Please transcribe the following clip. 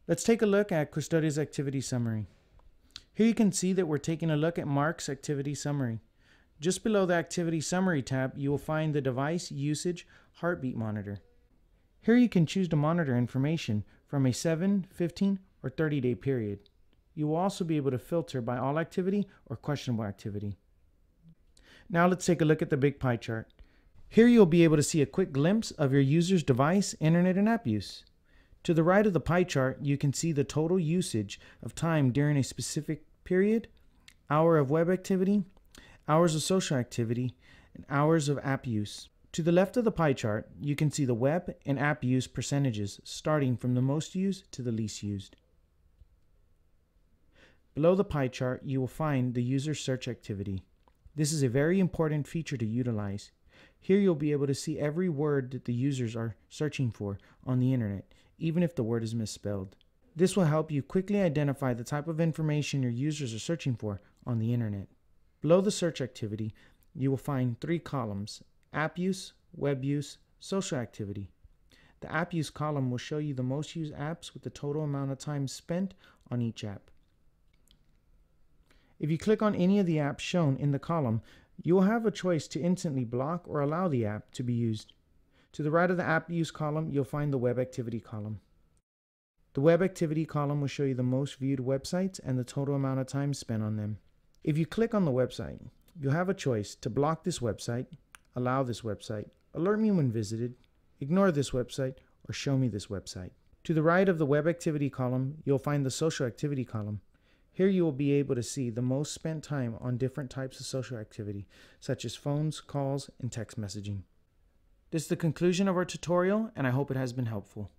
Let's take a look at Qustodio's activity summary. Here you can see that we're taking a look at Mark's activity summary. Just below the activity summary tab, you will find the device usage heartbeat monitor. Here you can choose to monitor information from a 7, 15, or 30-day period. You will also be able to filter by all activity or questionable activity. Now let's take a look at the big pie chart. Here you'll be able to see a quick glimpse of your user's device, internet, and app use. To the right of the pie chart, you can see the total usage of time during a specific period, hour of web activity, hours of social activity, and hours of app use. To the left of the pie chart, you can see the web and app use percentages starting from the most used to the least used. Below the pie chart, you will find the user search activity. This is a very important feature to utilize. Here you'll be able to see every word that the users are searching for on the internet, even if the word is misspelled. This will help you quickly identify the type of information your users are searching for on the internet. Below the search activity, you will find 3 columns: app use, web use, social activity. The app use column will show you the most used apps with the total amount of time spent on each app. If you click on any of the apps shown in the column, you will have a choice to instantly block or allow the app to be used. To the right of the app use column, you'll find the web activity column. The web activity column will show you the most viewed websites and the total amount of time spent on them. If you click on the website, you'll have a choice to block this website, allow this website, alert me when visited, ignore this website, or show me this website. To the right of the web activity column, you'll find the social activity column. Here you will be able to see the most spent time on different types of social activity, such as phones, calls, and text messaging. This is the conclusion of our tutorial, and I hope it has been helpful.